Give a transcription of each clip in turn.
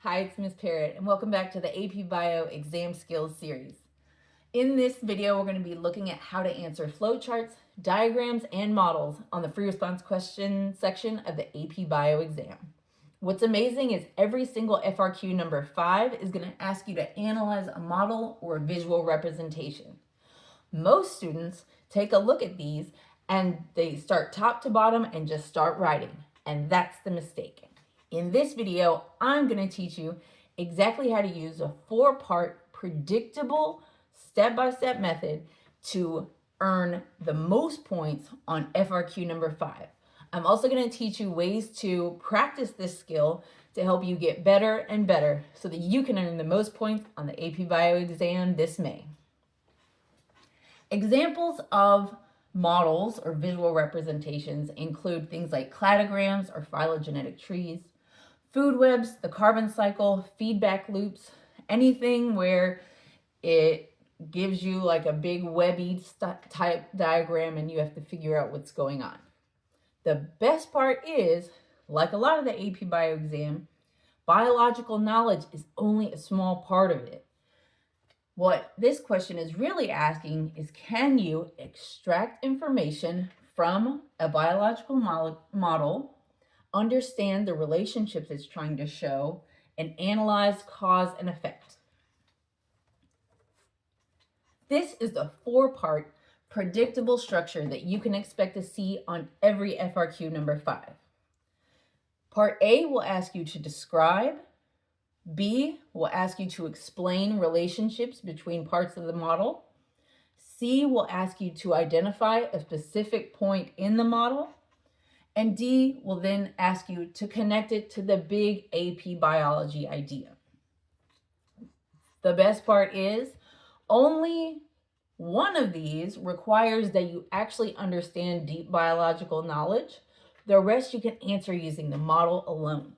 Hi, it's Ms. Parrott, and welcome back to the AP Bio Exam Skills series. In this video, we're going to be looking at how to answer flowcharts, diagrams, and models on the free response question section of the AP Bio exam. What's amazing is every single FRQ number 5 is going to ask you to analyze a model or a visual representation. Most students take a look at these and they start top to bottom and just start writing, and that's the mistake. In this video, I'm going to teach you exactly how to use a 4-part predictable step-by-step method to earn the most points on FRQ number 5. I'm also going to teach you ways to practice this skill to help you get better and better so that you can earn the most points on the AP Bio exam this May. Examples of models or visual representations include things like cladograms or phylogenetic trees, food webs, the carbon cycle, feedback loops, anything where it gives you like a big webby type diagram and you have to figure out what's going on. The best part is, like a lot of the AP Bio exam, biological knowledge is only a small part of it. What this question is really asking is, can you extract information from a biological model, understand the relationships it's trying to show, and analyze cause and effect? This is the 4-part predictable structure that you can expect to see on every FRQ number 5. Part A will ask you to describe. B will ask you to explain relationships between parts of the model. C will ask you to identify a specific point in the model. And D will then ask you to connect it to the big AP biology idea. The best part is, only one of these requires that you actually understand deep biological knowledge. The rest you can answer using the model alone.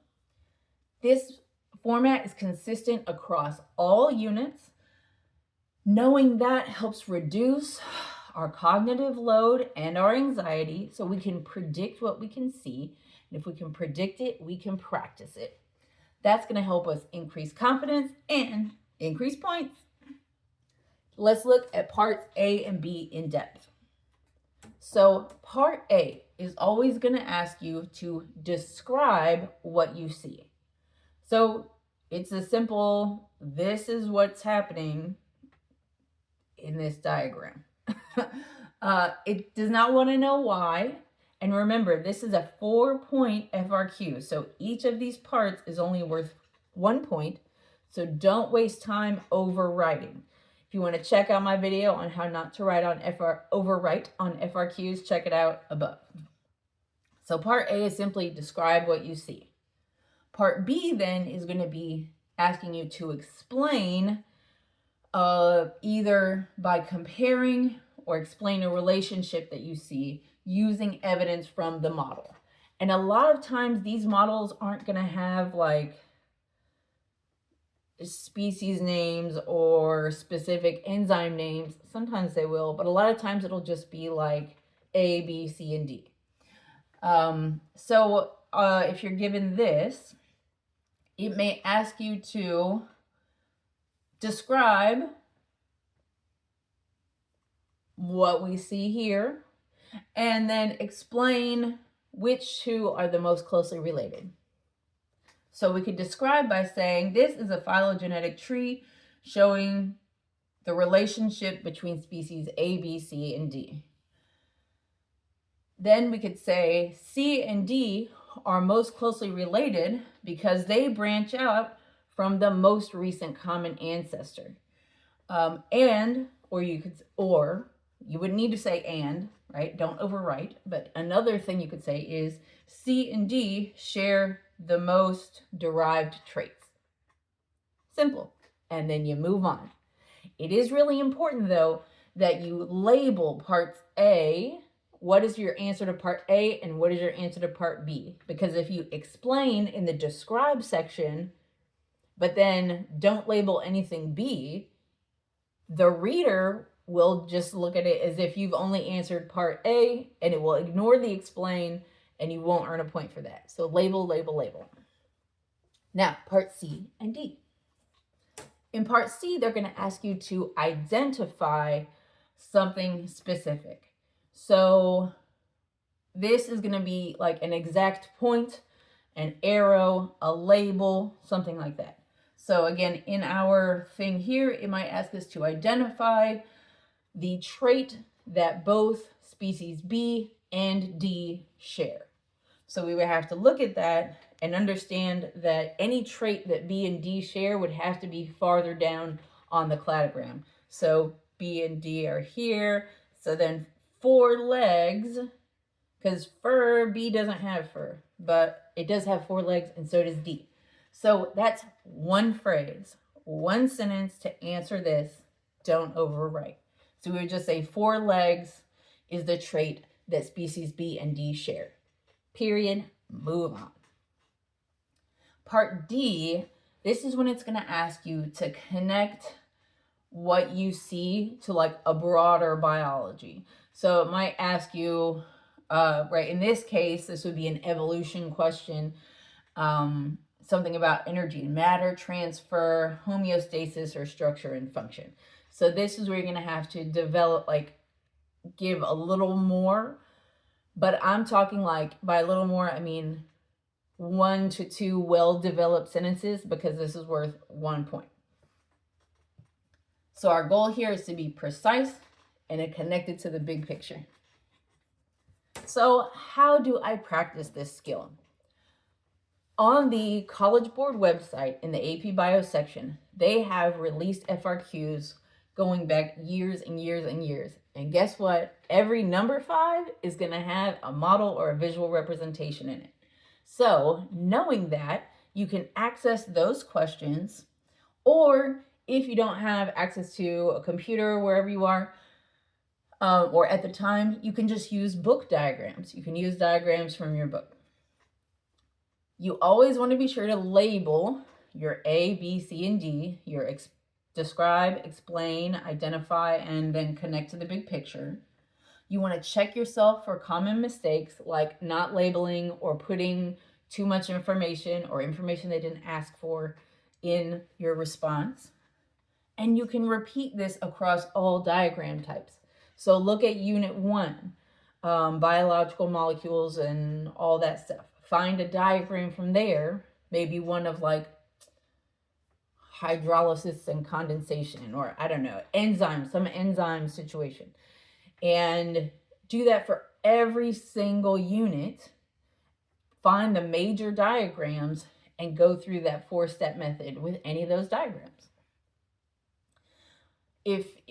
This format is consistent across all units. Knowing that helps reduce our cognitive load and our anxiety so we can predict what we can see. And if we can predict it, we can practice it. That's going to help us increase confidence and increase points. Let's look at parts A and B in depth. So part A is always going to ask you to describe what you see. So it's a simple, this is what's happening in this diagram. It does not want to know why. And remember, this is a 4-point FRQ. So each of these parts is only worth 1 point. So don't waste time overwriting. If you want to check out my video on how not to write on overwrite on FRQs, check it out above. So part A is simply describe what you see. Part B then is going to be asking you to explain either by comparing or explain a relationship that you see using evidence from the model. And a lot of times these models aren't going to have like species names or specific enzyme names. Sometimes they will, but a lot of times it'll just be like A, B, C, and D. If you're given this, it may ask you to describe what we see here and then explain which two are the most closely related. So we could describe by saying this is a phylogenetic tree showing the relationship between species A, B, C, and D. Then we could say C and D are most closely related because they branch out from the most recent common ancestor. You would need to say and, right? Don't overwrite. But another thing you could say is C and D share the most derived traits. Simple. And then you move on. It is really important, though, that you label parts A. What is your answer to part A and what is your answer to part B? Because if you explain in the describe section, but then don't label anything B, the reader will just look at it as if you've only answered part A, and it will ignore the explain, and you won't earn a point for that. So label, label, label. Now, part C and D. In part C, they're going to ask you to identify something specific. So this is going to be like an exact point, an arrow, a label, something like that. So again, in our thing here, it might ask us to identify the trait that both species B and D share. So we would have to look at that and understand that any trait that B and D share would have to be farther down on the cladogram. So B and D are here. So then 4 legs, because B doesn't have fur, but it does have 4 legs, and so does D. So that's one phrase, one sentence to answer this. Don't overwrite. So we would just say 4 legs is the trait that species B and D share. Period. Move on. Part D, this is when it's going to ask you to connect what you see to like a broader biology. So it might ask you, right, in this case, this would be an evolution question, something about energy and matter transfer, homeostasis, or structure and function. So this is where you're going to have to develop, like, give a little more. But I'm talking like, by a little more, I mean 1 to 2 well-developed sentences, because this is worth 1 point. So our goal here is to be precise and connected to the big picture. So how do I practice this skill? On the College Board website, in the AP Bio section, they have released FRQs going back years and years and years. And guess what? Every number 5 is going to have a model or a visual representation in it. So knowing that, you can access those questions, or if you don't have access to a computer wherever you are, or at the time, you can just use book diagrams. You can use diagrams from your book. You always want to be sure to label your A, B, C, and D, your describe, explain, identify, and then connect to the big picture. You want to check yourself for common mistakes, like not labeling or putting too much information or information they didn't ask for in your response. And you can repeat this across all diagram types. So look at Unit 1, biological molecules and all that stuff. Find a diagram from there, maybe one of like hydrolysis and condensation, or I don't know, some enzyme situation. And do that for every single unit. Find the major diagrams and go through that 4-step method with any of those diagrams.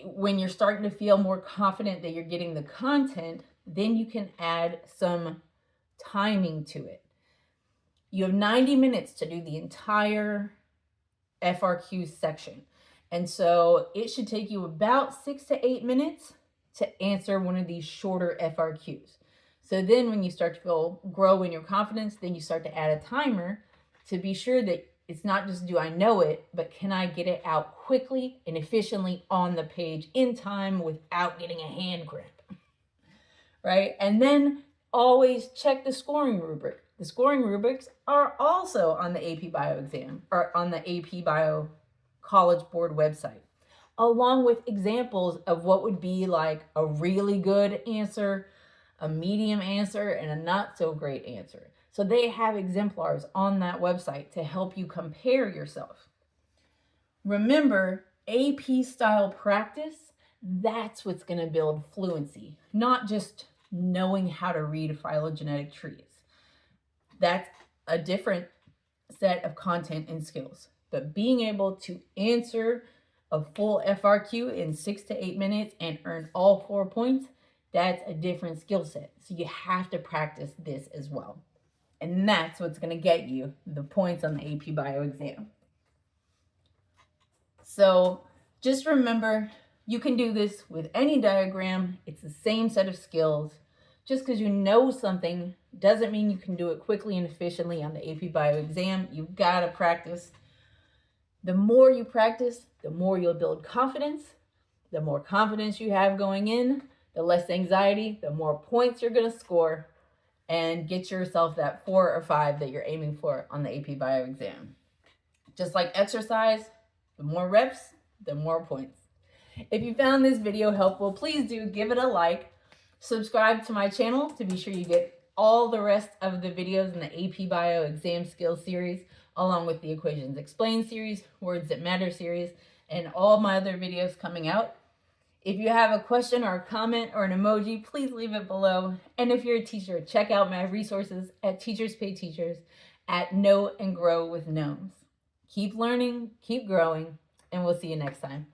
When you're starting to feel more confident that you're getting the content, then you can add some timing to it. You have 90 minutes to do the entire FRQ section. And so it should take you about 6 to 8 minutes to answer one of these shorter FRQs. So then when you start to grow in your confidence, then you start to add a timer to be sure that it's not just do I know it, but can I get it out quickly and efficiently on the page in time without getting a hand cramp, right? And then always check the scoring rubric. The scoring rubrics are also on the AP Bio exam, or on the AP Bio College Board website, along with examples of what would be like a really good answer, a medium answer, and a not so great answer. So they have exemplars on that website to help you compare yourself. Remember, AP style practice, that's what's going to build fluency, not just knowing how to read phylogenetic trees. That's a different set of content and skills. But being able to answer a full FRQ in 6 to 8 minutes and earn all 4 points, that's a different skill set. So you have to practice this as well. And that's what's going to get you the points on the AP Bio exam. So just remember, you can do this with any diagram. It's the same set of skills. Just because you know something doesn't mean you can do it quickly and efficiently on the AP Bio exam. You've got to practice. The more you practice, the more you'll build confidence. The more confidence you have going in, the less anxiety, the more points you're going to score, and get yourself that 4 or 5 that you're aiming for on the AP Bio exam. Just like exercise, the more reps, the more points. If you found this video helpful, please do give it a like. Subscribe to my channel to be sure you get all the rest of the videos in the AP Bio Exam Skills series, along with the Equations Explained series, Words That Matter series, and all my other videos coming out. If you have a question or a comment or an emoji, please leave it below. And if you're a teacher, check out my resources at Teachers Pay Teachers at Know and Grow with Gnomes. Keep learning, keep growing, and we'll see you next time.